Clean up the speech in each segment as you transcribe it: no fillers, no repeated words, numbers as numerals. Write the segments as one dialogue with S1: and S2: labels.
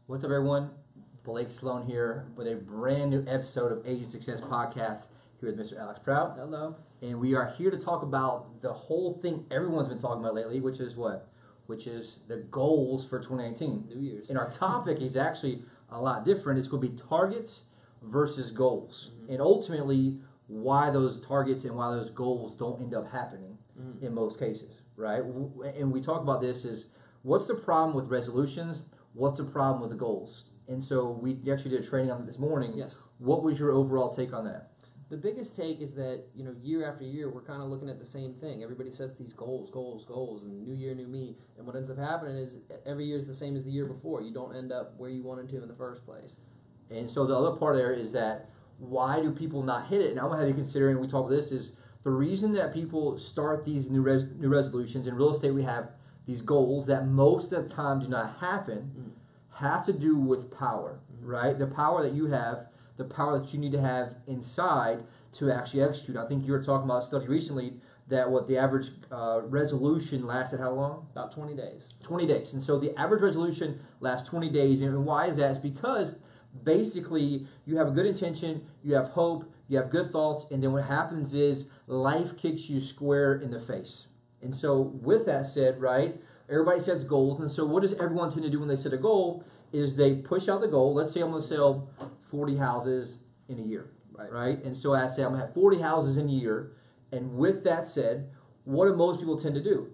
S1: What's up, everyone? Blake Sloan here with a brand new episode of Agent Success Podcast here with Mr. Alex Prout.
S2: Hello.
S1: And we are here to talk about the whole thing everyone's been talking about lately, which is what? Which is the goals for 2019.
S2: New Year's.
S1: And our topic is actually a lot different. It's going to be targets versus goals.
S2: Mm-hmm.
S1: And ultimately, why those targets and why those goals don't end up happening in most cases, right? And we talk about this is what's the problem with resolutions? What's the problem with the goals? And so we actually did a training on it this morning.
S2: Yes.
S1: What was your overall take on that?
S2: The biggest take is that, year after year, we're kind of looking at the same thing. Everybody sets these goals, and new year, new me. And what ends up happening is every year is the same as the year before. You don't end up where you wanted to in the first place.
S1: And so the other part there is that why do people not hit it? And I'm going to have you consider, and we talk about this, is the reason that people start these new resolutions. In real estate, we have these goals that most of the time do not happen, have to do with power, right? The power that you have, the power that you need to have inside to actually execute. I think you were talking about a study recently that what the average resolution lasted how long?
S2: About 20 days.
S1: 20 days. And so the average resolution lasts 20 days. And why is that? It's because basically you have a good intention, you have hope, you have good thoughts, and then what happens is life kicks you square in the face. And so with that said, right, everybody sets goals. And so what does everyone tend to do when they set a goal is they push out the goal. Let's say I'm going to sell 40 houses in a year, right? And so I say I'm going to have 40 houses in a year. And with that said, what do most people tend to do?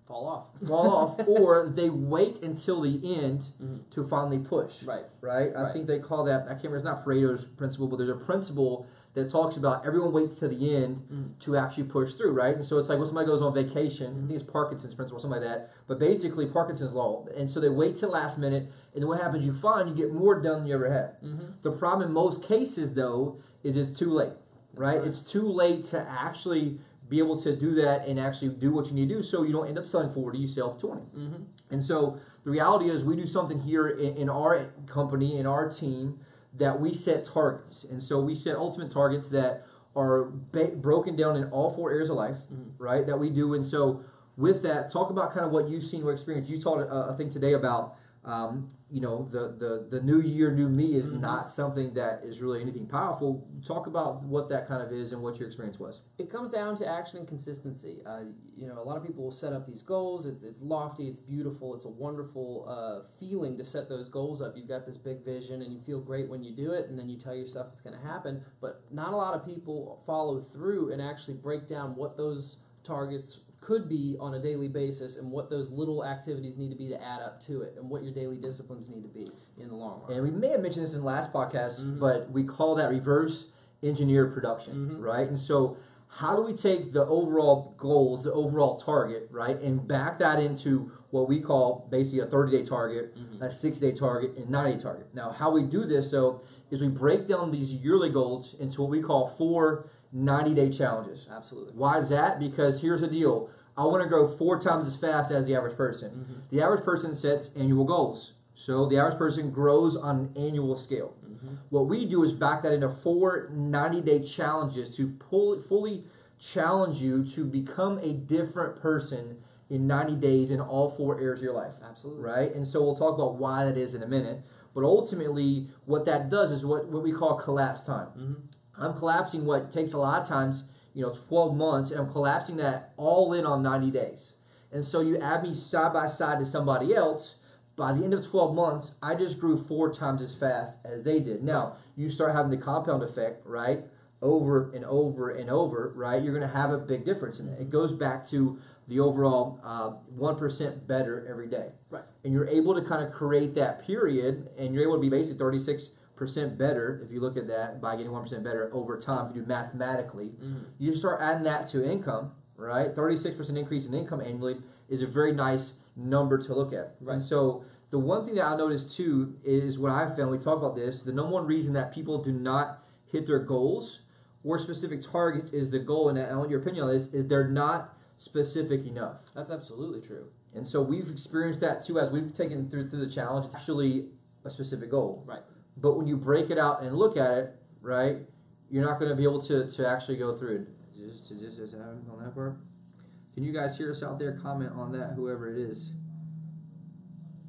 S2: Fall
S1: off, or they wait until the end to finally push. Right? I think they call that, I can't remember, it's not Pareto's principle, but there's a principle that talks about everyone waits to the end to actually push through, right? And so it's like when somebody goes on vacation, I think it's Parkinson's principle, something like that, but basically Parkinson's Law. And so they wait till the last minute, and then what happens, you find you get more done than you ever had. The problem in most cases, though, is it's too late, right? It's too late to actually be able to do that and actually do what you need to do so you don't end up selling 40, you sell 20. And so the reality is we do something here in our company, in our team, that we set targets. And so we set ultimate targets that are broken down in all 4 areas of life, right, that we do. And so with that, talk about kind of what you've seen or experienced. You taught a thing today about the new year, new me is not something that is really anything powerful. Talk about what that kind of is and what your experience was.
S2: It comes down to action and consistency. A lot of people will set up these goals. It's lofty, it's beautiful, it's a wonderful feeling to set those goals up. You've got this big vision and you feel great when you do it, and then you tell yourself it's going to happen. But not a lot of people follow through and actually break down what those targets could be on a daily basis and what those little activities need to be to add up to it and what your daily disciplines need to be in the long run.
S1: And we may have mentioned this in the last podcast, but we call that reverse engineered production, right? And so how do we take the overall goals, the overall target, right, and back that into what we call basically a 30-day target, a 6-day target, and 90-day target. Now, how we do this, though, is we break down these yearly goals into what we call 4 90-day challenges.
S2: Absolutely.
S1: Why is that? Because here's the deal. I want to grow 4 times as fast as the average person. The average person sets annual goals. So the average person grows on an annual scale. What we do is back that into 4 90-day challenges to fully challenge you to become a different person in 90 days in all 4 areas of your life.
S2: Absolutely.
S1: Right? And so we'll talk about why that is in a minute. But ultimately, what that does is what we call collapse time. I'm collapsing what takes a lot of times 12 months, and I'm collapsing that all in on 90 days. And so you add me side by side to somebody else, by the end of 12 months, I just grew 4 times as fast as they did. Now, you start having the compound effect, right? Over and over and over, right? You're going to have a big difference. And it goes back to the overall 1% better every day.
S2: Right. And
S1: you're able to kind of create that period, and you're able to be basically 36% better, if you look at that, by getting 1% better over time, if you do mathematically. You start adding that to income, right? 36% increase in income annually is a very nice number to look at.
S2: Right.
S1: And so the one thing that I noticed too is what I've found, we talk about this, the number one reason that people do not hit their goals or specific targets is the goal, and I want your opinion on this, is they're not specific enough.
S2: That's absolutely true.
S1: And so we've experienced that too as we've taken through the challenge. It's actually a specific goal.
S2: Right.
S1: But when you break it out and look at it, right, you're not going to be able to actually go through it. Is this on that part? Can you guys hear us out there? Comment on that, whoever it is.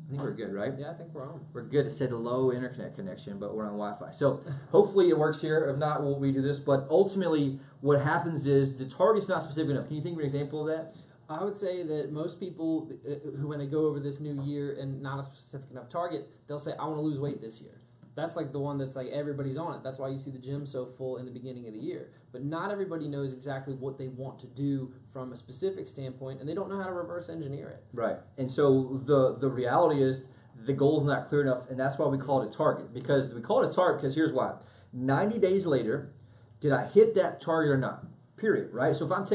S1: I think we're good, right?
S2: Yeah, I think we're on.
S1: We're good. It said low internet connection, but we're on Wi-Fi. So hopefully it works here. If not, we'll redo this. But ultimately, what happens is the target's not specific enough. Can you think of an example of that?
S2: I would say that most people, who when they go over this new year and not a specific enough target, they'll say, I want to lose weight this year. That's like the one that's like everybody's on it. That's why you see the gym so full in the beginning of the year. But not everybody knows exactly what they want to do from a specific standpoint, and they don't know how to reverse engineer it.
S1: Right. And so the reality is the goal is not clear enough, and that's why we call it a target. Because we call it a target because here's why. 90 days later, did I hit that target or not? Period, right? So if I'm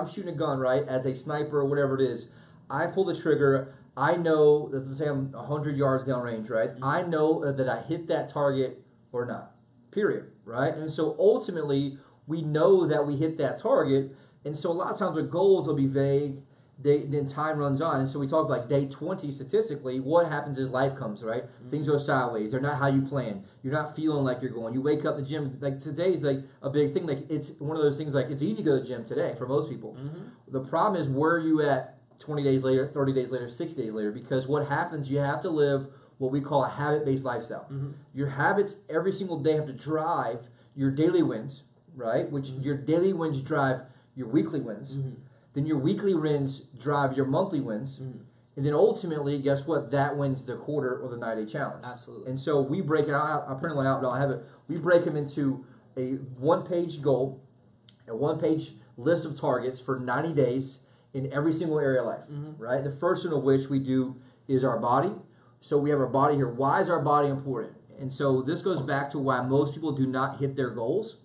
S1: shooting a gun, right, as a sniper or whatever it is, I pull the trigger, I know that, let's say I'm 100 yards downrange, right? Mm-hmm. I know that I hit that target or not, period, right? And so ultimately, we know that we hit that target, and so a lot of times the goals will be vague, then time runs on, and so we talk about day 20 statistically, what happens is life comes, right? Mm-hmm. Things go sideways, they're not how you plan, you're not feeling like you're going, you wake up in the gym, like today's like a big thing, like it's one of those things like it's easy to go to the gym today for most people. Mm-hmm. The problem is where are you at 20 days later, 30 days later, 60 days later, because what happens, you have to live what we call a habit-based lifestyle. Mm-hmm. Your habits every single day have to drive your daily wins, right? Which your daily wins drive your weekly wins. Mm-hmm. Then your weekly wins drive your monthly wins. Mm-hmm. And then ultimately, guess what? That wins the quarter or the 90-day challenge.
S2: Absolutely.
S1: And so we break it out. I print one out, but I'll have it. We break them into a one-page goal, a one-page list of targets for 90 days in every single area of life, right? The first one of which we do is our body. So we have our body here. Why is our body important? And so this goes back to why most people do not hit their goals.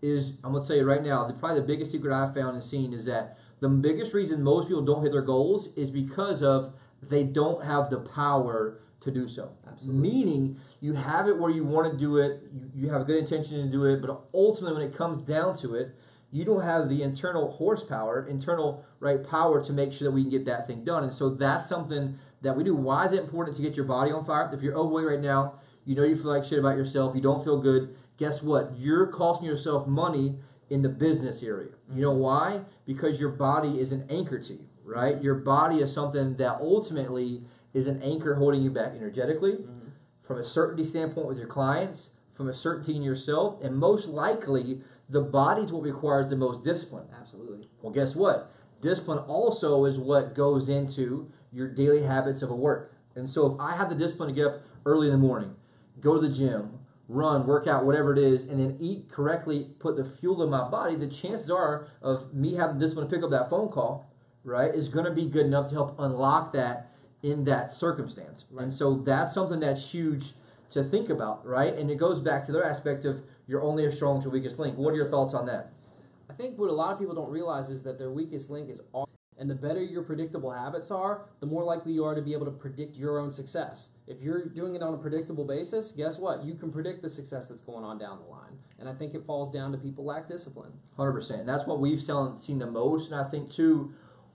S1: I'm going to tell you right now, probably the biggest secret I've found and seen is that the biggest reason most people don't hit their goals is because of they don't have the power to do so. Absolutely. Meaning you have it where you want to do it, you have a good intention to do it, but ultimately when it comes down to it, you don't have the internal horsepower, power to make sure that we can get that thing done. And so that's something that we do. Why is it important to get your body on fire? If you're overweight right now, you know you feel like shit about yourself, you don't feel good, guess what? You're costing yourself money in the business area. You know why? Because your body is an anchor to you, right? Your body is something that ultimately is an anchor holding you back energetically, from a certainty standpoint with your clients, from a certainty in yourself, and most likely the body's what requires the most discipline.
S2: Absolutely.
S1: Well, guess what? Discipline also is what goes into your daily habits of a work. And so if I have the discipline to get up early in the morning, go to the gym, run, work out, whatever it is, and then eat correctly, put the fuel in my body, the chances are of me having the discipline to pick up that phone call, right, is going to be good enough to help unlock that in that circumstance. Right. And so that's something that's huge to think about, right? And it goes back to the aspect of you're only as strong as your weakest link. What are your thoughts on that?
S2: I think what a lot of people don't realize is that their weakest link is all. And the better your predictable habits are, the more likely you are to be able to predict your own success. If you're doing it on a predictable basis, guess what? You can predict the success that's going on down the line. And I think it falls down to people lack discipline.
S1: 100%. And that's what we've seen the most. And I think, too,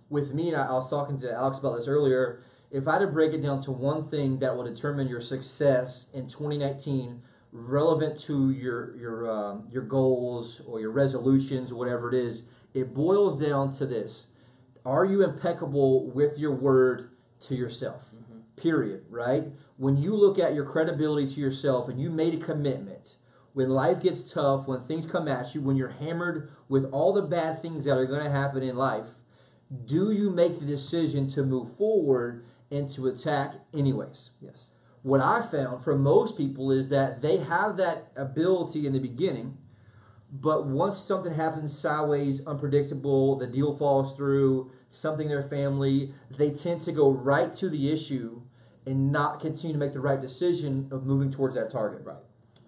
S1: with me, and I was talking to Alex about this earlier, if I had to break it down to one thing that will determine your success in 2019 relevant to your goals or your resolutions or whatever it is, it boils down to this. Are you impeccable with your word to yourself? Period, right? When you look at your credibility to yourself and you made a commitment, when life gets tough, when things come at you, when you're hammered with all the bad things that are going to happen in life, do you make the decision to move forward and to attack anyways?
S2: Yes.
S1: What I found for most people is that they have that ability in the beginning, but once something happens sideways, unpredictable, the deal falls through, something in their family, they tend to go right to the issue and not continue to make the right decision of moving towards that target.
S2: Right.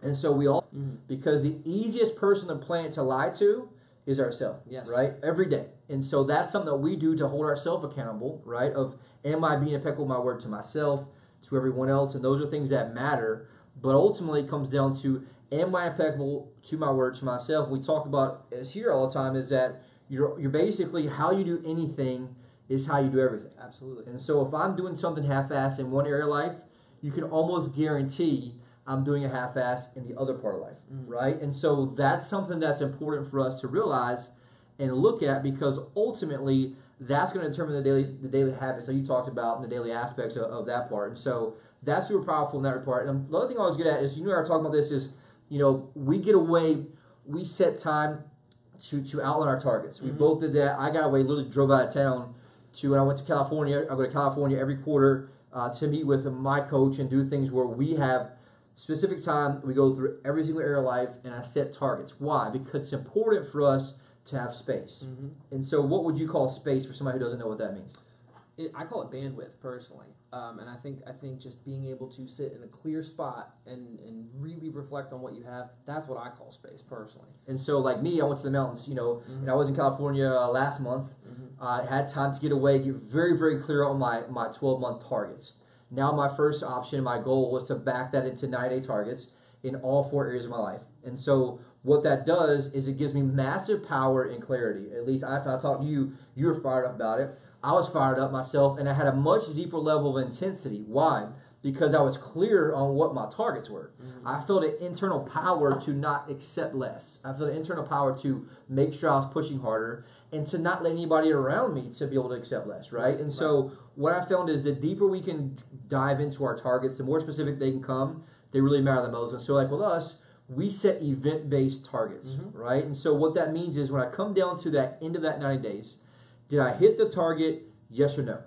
S1: And so we all, because the easiest person on the planet to lie to is ourselves,
S2: yes.
S1: Right? Every day. And so that's something that we do to hold ourselves accountable, right? Of, am I being impeccable with my word to myself, to everyone else? And those are things that matter. But ultimately it comes down to, am I impeccable to my word to myself? We talk about, as here all the time, is that you're basically, how you do anything is how you do everything.
S2: Absolutely.
S1: And so if I'm doing something half-assed in one area of life, you can almost guarantee I'm doing a half-ass in the other part of life, right? And so that's something that's important for us to realize and look at, because ultimately that's going to determine the daily habits that you talked about and the daily aspects of that part. And so that's super powerful in that part. And the other thing I was good at is, you know, I was talking about this is, you know, we set time to outline our targets. We both did that. I got away, literally drove out of town when I went to California. I go to California every quarter to meet with my coach and do things where we have specific time. We go through every single area of life, and I set targets. Why? Because it's important for us to have space. And so what would you call space for somebody who doesn't know what that means?
S2: I call it bandwidth personally, and I think just being able to sit in a clear spot and really reflect on what you have, that's what I call space personally.
S1: And so like me, I went to the mountains, you know, and I was in California last month. I had time to get away, get very, very clear on my 12-month targets. Now my first option, my goal was to back that into 90-day targets in all 4 areas of my life. And so what that does is it gives me massive power and clarity. At least I talked to you, you were fired up about it. I was fired up myself, and I had a much deeper level of intensity. Why? Because I was clear on what my targets were. I felt an internal power to not accept less. I felt an internal power to make sure I was pushing harder and to not let anybody around me to be able to accept less, right? And so what I found is the deeper we can dive into our targets, the more specific they can come, they really matter the most. And so like with us, we set event-based targets, right? And so what that means is when I come down to that end of that 90 days, did I hit the target, yes or no?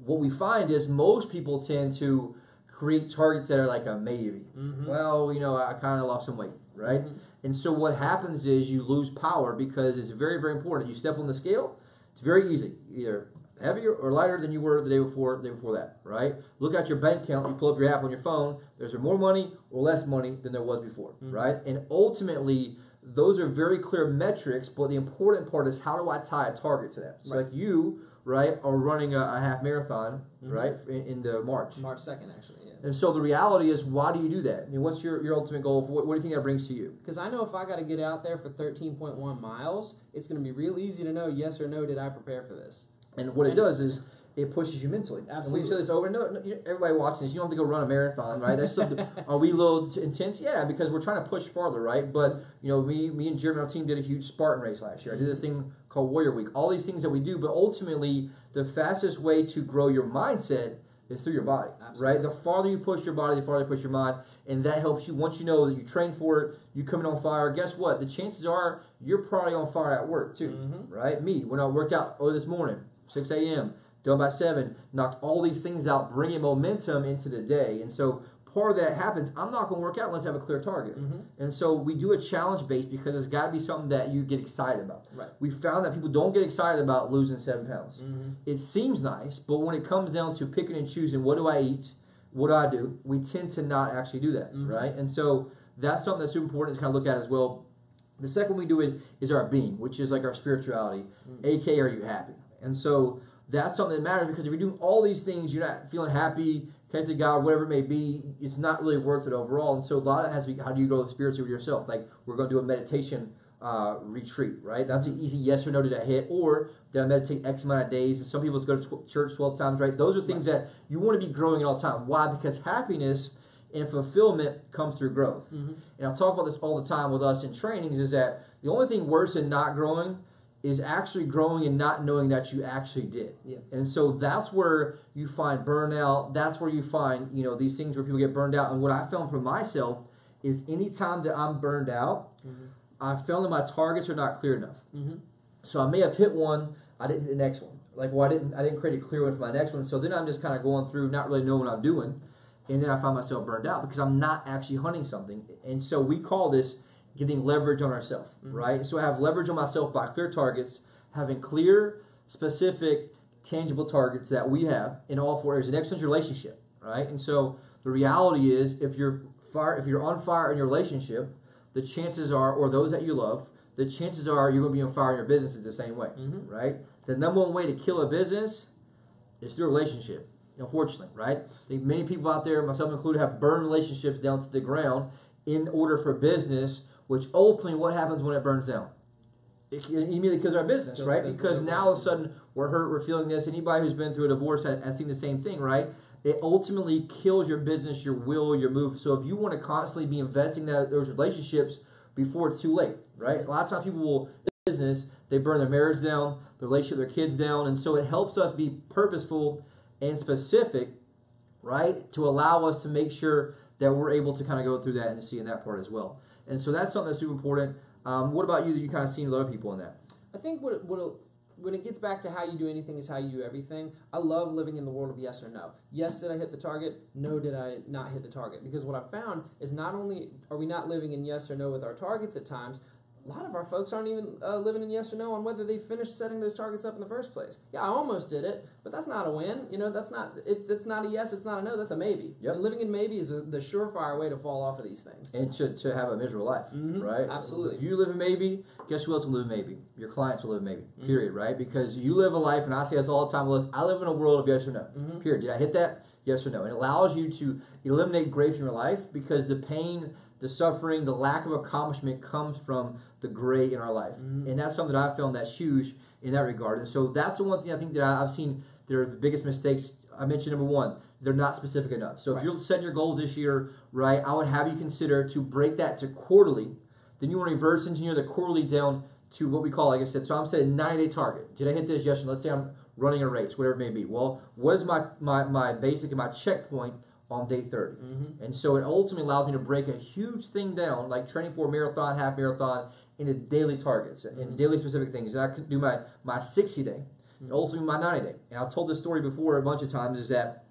S1: What we find is most people tend to create targets that are like a maybe. Well, you know, I kind of lost some weight, right? And so what happens is you lose power because it's very, very important. You step on the scale, it's very easy. Either heavier or lighter than you were the day before that, right? Look at your bank account, you pull up your app on your phone, there's more money or less money than there was before, right? And ultimately, those are very clear metrics, but the important part is how do I tie a target to that? So like you, right, are running a half marathon, right, in the March
S2: 2nd, actually, yeah.
S1: And so the reality is, why do you do that? I mean, what's your ultimate goal? What do you think that brings to you?
S2: Because I know if I got to get out there for 13.1 miles, it's going to be real easy to know yes or no, did I prepare for this?
S1: And what it does is it pushes you mentally.
S2: Absolutely.
S1: And we say this over. No, everybody watching this, you don't have to go run a marathon, right? That's something. Are we a little intense? Yeah, because we're trying to push farther, right? But you know, me and Jeremy, our team, did a huge Spartan race last year. I did this thing called Warrior Week. All these things that we do, but ultimately, the fastest way to grow your mindset is through your body, right? The farther you push your body, the farther you push your mind, and that helps you. Once you know that you train for it, you come in on fire. Guess what? The chances are you're probably on fire at work too, right? Me, when I worked out this morning, 6 a.m., done by 7, knocked all these things out, bringing momentum into the day. And so part of that happens, I'm not going to work out unless I have a clear target. And so we do a challenge base because it's got to be something that you get excited about.
S2: Right.
S1: We found that people don't get excited about losing 7 pounds. It seems nice, but when it comes down to picking and choosing, what do I eat, what do I do, we tend to not actually do that, right? And so that's something that's super important to kind of look at as well. The second we do it is our being, which is like our spirituality, aka are you happy? And so that's something that matters because if you're doing all these things, you're not feeling happy, connected to God, whatever it may be, it's not really worth it overall. And so a lot of it has to be, how do you grow spiritually with yourself? Like we're going to do a meditation retreat, right? That's an easy yes or no, did I hit? Or did I meditate X amount of days? And some people go to church 12 times, right? Those are things that you want to be growing all the time. Why? Because happiness and fulfillment comes through growth. And I'll talk about this all the time with us in trainings is that the only thing worse than not growing is actually growing and not knowing that you actually did. And so that's where you find burnout. That's where you find, you know, these things where people get burned out. And what I found for myself is anytime that I'm burned out, I found that my targets are not clear enough. So I may have hit one, I didn't hit the next one. Like, well, I didn't create a clear one for my next one. So then I'm just kind of going through, not really knowing what I'm doing. And then I find myself burned out because I'm not actually hunting something. And so we call this getting leverage on ourselves, right? So I have leverage on myself by clear targets, having clear, specific, tangible targets that we have in all 4 areas. The next one's relationship, right? And so the reality is, if you're on fire in your relationship, the chances are, or those that you love, the chances are you're going to be on fire in your business the same way, right? The number one way to kill a business is through a relationship, unfortunately, right? I think many people out there, myself included, have burned relationships down to the ground in order for business, which ultimately what happens when it burns down? Immediately because of our business, right? Because now all of a sudden we're hurt, we're feeling this. Anybody who's been through a divorce has seen the same thing, right? It ultimately kills your business, your will, your move. So if you want to constantly be investing in those relationships before it's too late, right? A lot of times people will business, they burn their marriage down, the relationship with their kids down. And so it helps us be purposeful and specific, right, to allow us to make sure that we're able to kind of go through that and see in that part as well. And so that's something that's super important. What about you that you kind of seen with other people in that?
S2: I think when it gets back to how you do anything is how you do everything. I love living in the world of yes or no. Yes, did I hit the target? No, did I not hit the target? Because what I've found is not only are we not living in yes or no with our targets at times, a lot of our folks aren't even living in yes or no on whether they finished setting those targets up in the first place. Yeah, I almost did it, but that's not a win. You know, that's not it's not a yes, it's not a no, that's a maybe.
S1: Yep.
S2: And living in maybe is the surefire way to fall off of these things.
S1: And to have a miserable life, right?
S2: Absolutely.
S1: If you live in maybe, guess who else will live in maybe? Your clients will live in maybe, period, right? Because you live a life, and I say this all the time, I live in a world of yes or no, period. Did I hit that? Yes or no. And it allows you to eliminate grief from your life because the pain, the suffering, the lack of accomplishment comes from the gray in our life. And that's something that I found that's huge in that regard. And so that's the one thing I think that I've seen that are the biggest mistakes. I mentioned number one, they're not specific enough. So if you're setting your goals this year, right, I would have you consider to break that to quarterly. Then you want to reverse engineer the quarterly down to what we call, like I said, so I'm setting a 90-day target. Did I hit this? Yes. Let's say I'm running a race, whatever it may be. Well, what is my basic and my checkpoint on day 30? And so it ultimately allows me to break a huge thing down, like training for a marathon, half marathon, into daily targets and daily specific things. And I can do my 60-day, and also my 90-day. And I've told this story before a bunch of times, is that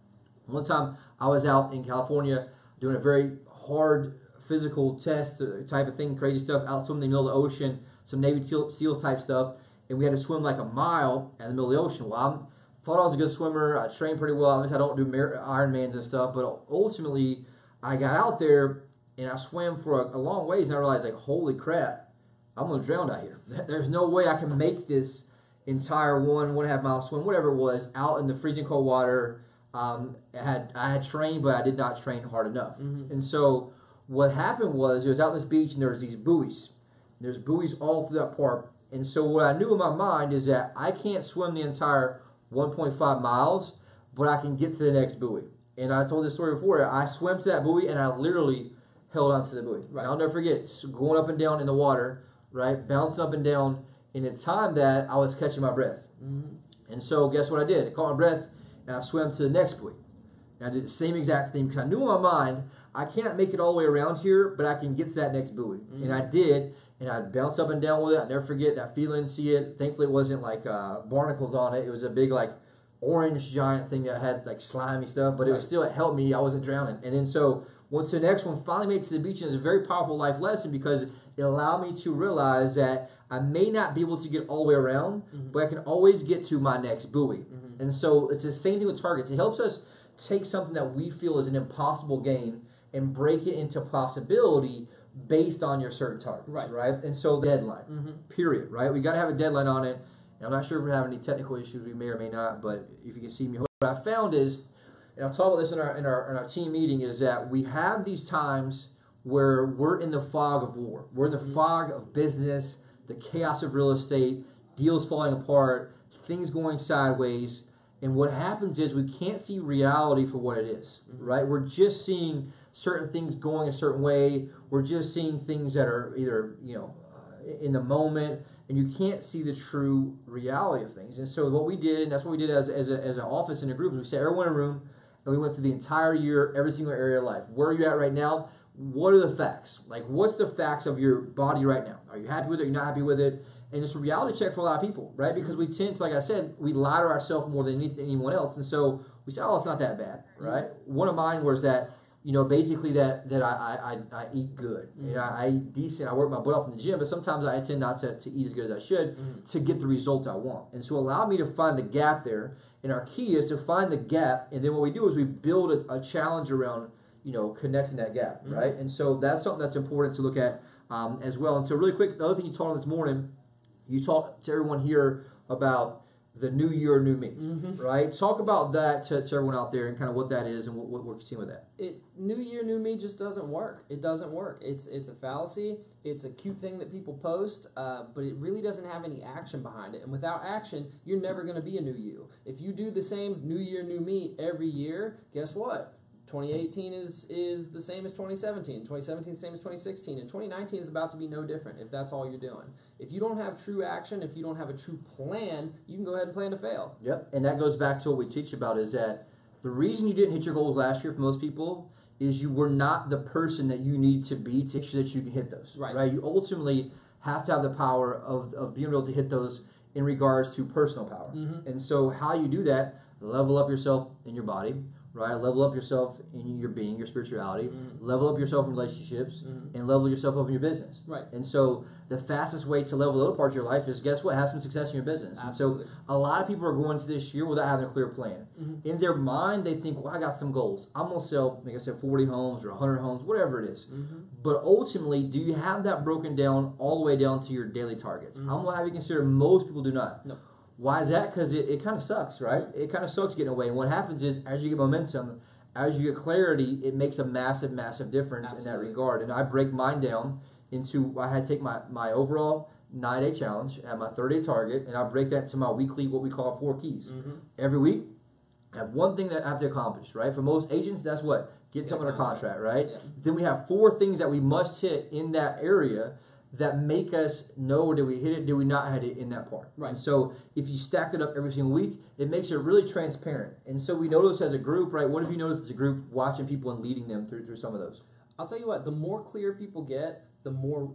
S1: one time I was out in California doing a very hard physical test type of thing, crazy stuff, out swimming in the middle of the ocean, some Navy SEAL type stuff, and we had to swim like a mile in the middle of the ocean. Well, thought I was a good swimmer. I trained pretty well. Obviously, I don't do Ironmans and stuff, but ultimately, I got out there and I swam for a long ways, and I realized, like, holy crap, I'm going to drown out here. There's no way I can make this entire 1.5 mile swim, whatever it was, out in the freezing cold water. I had trained, but I did not train hard enough. And so what happened was, it was out on this beach, and there was these buoys. There's buoys all through that park. And so what I knew in my mind is that I can't swim the entire 1.5 miles, but I can get to the next buoy. And I told this story before. I swam to that buoy, and I literally held onto the buoy. Right. I'll never forget going up and down in the water, right, bouncing up and down in the time that I was catching my breath. And so guess what I did? I caught my breath, and I swam to the next buoy. And I did the same exact thing because I knew in my mind, I can't make it all the way around here, but I can get to that next buoy. And I did, and I bounced up and down with it. I'll never forget that feeling, see it. Thankfully, it wasn't like barnacles on it. It was a big, like, orange giant thing that had, like, slimy stuff, but it was still, it helped me. I wasn't drowning. And then so once the next one finally made it to the beach, and it was a very powerful life lesson because it allowed me to realize that I may not be able to get all the way around, but I can always get to my next buoy. And so it's the same thing with targets. It helps us take something that we feel is an impossible game and break it into possibility based on your certain targets, right? And so the deadline, period, right? We got to have a deadline on it. And I'm not sure if we're having any technical issues. We may or may not, but if you can see me, what I found is, and I'll talk about this in our team meeting, is that we have these times where we're in the fog of war. We're in the fog of business, the chaos of real estate, deals falling apart, things going sideways. And what happens is we can't see reality for what it is, right? We're just seeing certain things going a certain way. We're just seeing things that are either, in the moment, and you can't see the true reality of things. And so what we did, and that's what we did as an office in a group, is we sat everyone in a room, and we went through the entire year, every single area of life. Where are you at right now? What are the facts? Like, what's the facts of your body right now? Are you happy with it? Are you not happy with it? And it's a reality check for a lot of people, right? Because we tend to, like I said, we lie to ourselves more than anyone else. And so we say, oh, it's not that bad, right? One of mine was that, basically that I eat good. I eat decent. I work my butt off in the gym, but sometimes I tend not to eat as good as I should to get the result I want. And so allow me to find the gap there. And our key is to find the gap. And then what we do is we build a challenge around, connecting that gap, right? And so that's something that's important to look at as well. And so really quick, the other thing you taught this morning, you talked to everyone here about the new year, new me, right? Talk about that to everyone out there and kind of what that is and what we're seeing with that.
S2: New year, new me just doesn't work. It doesn't work. It's a fallacy. It's a cute thing that people post, but it really doesn't have any action behind it. And without action, you're never going to be a new you. If you do the same new year, new me every year, guess what? 2018 is the same as 2017. 2017 is the same as 2016. And 2019 is about to be no different if that's all you're doing. If you don't have true action, if you don't have a true plan, you can go ahead and plan to fail.
S1: Yep, and that goes back to what we teach about is that the reason you didn't hit your goals last year for most people is you were not the person that you need to be to make sure that you can hit those. Right? You ultimately have to have the power of being able to hit those in regards to personal power. And so how you do that, level up yourself in your body, right? Level up yourself in your being, your spirituality, level up yourself in relationships, and level yourself up in your business. Right. And so the fastest way to level other parts of your life is, guess what? Have some success in your business. Absolutely. And so a lot of people are going to this year without having a clear plan. In their mind, they think, well, I got some goals. I'm going to sell, like I said, 40 homes or 100 homes, whatever it is. But ultimately, do you have that broken down all the way down to your daily targets? I'm going to have you consider most people do not. No. Why is that? Because it kind of sucks, right? It kind of sucks getting away. And what happens is, as you get momentum, as you get clarity, it makes a massive, massive difference in that regard. And I break mine down into, I had to take my overall 9-day challenge, I have my 30-day target, and I break that into my weekly, what we call 4 keys. Every week, I have one thing that I have to accomplish, right? For most agents, that's what? Get something under contract, right? Then we have 4 things that we must hit in that area that make us know, did we hit it, did we not hit it in that part. Right. And so if you stacked it up every single week, it makes it really transparent. And so we notice as a group, right, what have you noticed as a group watching people and leading them through some of those?
S2: I'll tell you what, the more clear people get, the more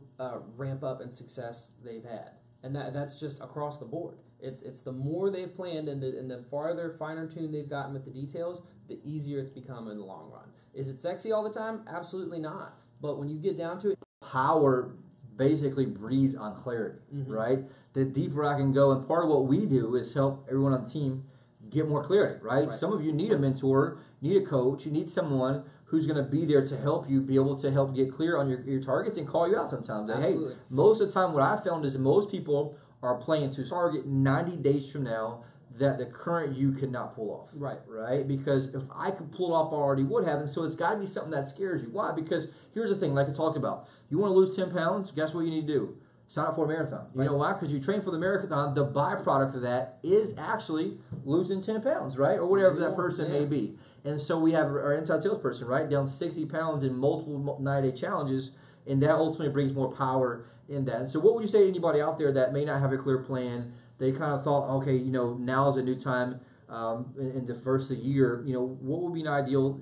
S2: ramp up and success they've had. And that's just across the board. It's the more they've planned and the farther finer tuned they've gotten with the details, the easier it's become in the long run. Is it sexy all the time? Absolutely not. But when you get down to it,
S1: power basically breeds on clarity, right? The deeper I can go, and part of what we do is help everyone on the team get more clarity, right? Some of you need a mentor, need a coach, you need someone who's going to be there to help you be able to help get clear on your targets and call you out sometimes. Hey, most of the time what I found is most people are playing to target 90 days from now that the current you could not pull off. Right? Because if I could pull it off, I already would have. And so it's got to be something that scares you. Why? Because here's the thing, like I talked about. You want to lose 10 pounds? Guess what you need to do? Sign up for a marathon. You know why? Because you train for the marathon. The byproduct of that is actually losing 10 pounds, right? Or whatever that person may be. And so we have our inside salesperson, right? Down 60 pounds in multiple 90-day challenges. And that ultimately brings more power in that. And so what would you say to anybody out there that may not have a clear plan? They kind of thought, okay, now is a new time in the first of the year. What would be an ideal,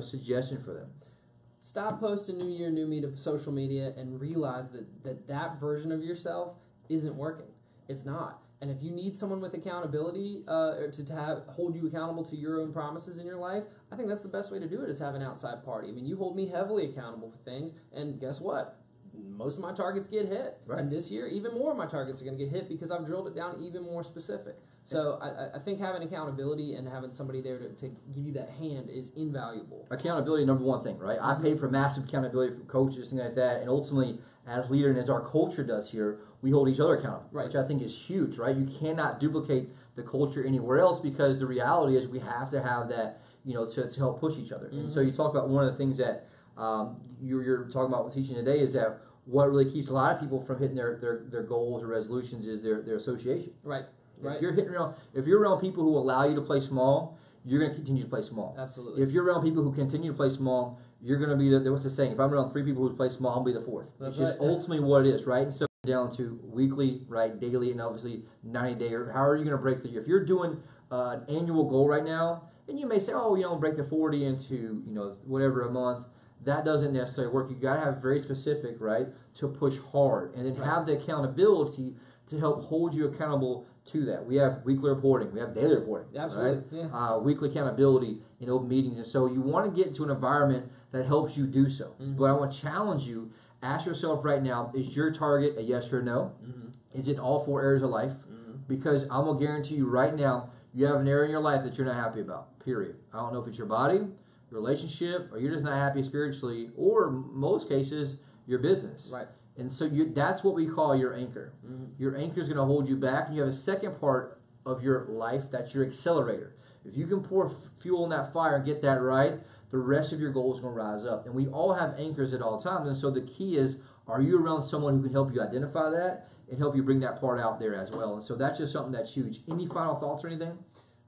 S1: suggestion for them?
S2: Stop posting New Year, New Me to social media and realize that version of yourself isn't working. It's not. And if you need someone with accountability to hold you accountable to your own promises in your life, I think that's the best way to do it is have an outside party. I mean, you hold me heavily accountable for things, and guess what? Most of my targets get hit. And this year, even more of my targets are going to get hit because I've drilled it down even more specific. So I think having accountability and having somebody there to give you that hand is invaluable.
S1: Accountability, number one thing, right? I pay for massive accountability from coaches, things like that. And ultimately, as leader and as our culture does here, we hold each other accountable, which I think is huge, right? You cannot duplicate the culture anywhere else because the reality is we have to have that, to help push each other. And so you talk about one of the things that you're talking about with teaching today is that what really keeps a lot of people from hitting their goals or resolutions is their association. If you're around people who allow you to play small, you're going to continue to play small.
S2: Absolutely.
S1: If you're around people who continue to play small, you're going to be what's the saying? If I'm around 3 people who play small, I'll be the 4th. Which is ultimately what it is, right? And so down to weekly, right, daily, and obviously 90-day, or how are you going to break the year? If you're doing an annual goal right now, and you may say, break the 40 into, whatever a month. That doesn't necessarily work. You got to have very specific, right, to push hard, and then have the accountability to help hold you accountable to that. We have weekly reporting. We have daily reporting.
S2: Absolutely.
S1: Right? Weekly accountability in open meetings. And so you want to get into an environment that helps you do so. But I want to challenge you. Ask yourself right now, is your target a yes or a no? Is it in all 4 areas of life? Because I'm going to guarantee you right now, you have an area in your life that you're not happy about, period. I don't know if it's your body, relationship, or you're just not happy spiritually, or most cases, your business. And so that's what we call your anchor. Your anchor is going to hold you back, and you have a second part of your life that's your accelerator. If you can pour fuel in that fire and get that right, the rest of your goals are going to rise up. And we all have anchors at all times, and so the key is, are you around someone who can help you identify that and help you bring that part out there as well? And so that's just something that's huge. Any final thoughts or anything?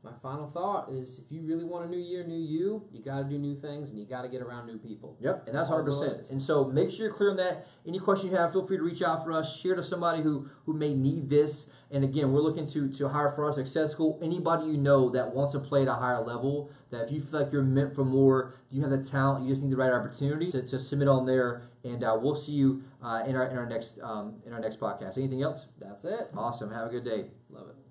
S2: My final thought is if you really want a new year, new you got to do new things and you got to get around new people.
S1: Yep, and that's 100%. And so make sure you're clear on that. Any question you have, feel free to reach out for us. Share to somebody who may need this. And again, we're looking to hire for our success school. Anybody you know that wants to play at a higher level, that if you feel like you're meant for more, you have the talent, you just need the right opportunity to submit on there. And we'll see you in our next podcast. Anything else?
S2: That's it.
S1: Awesome. Have a good day.
S2: Love it.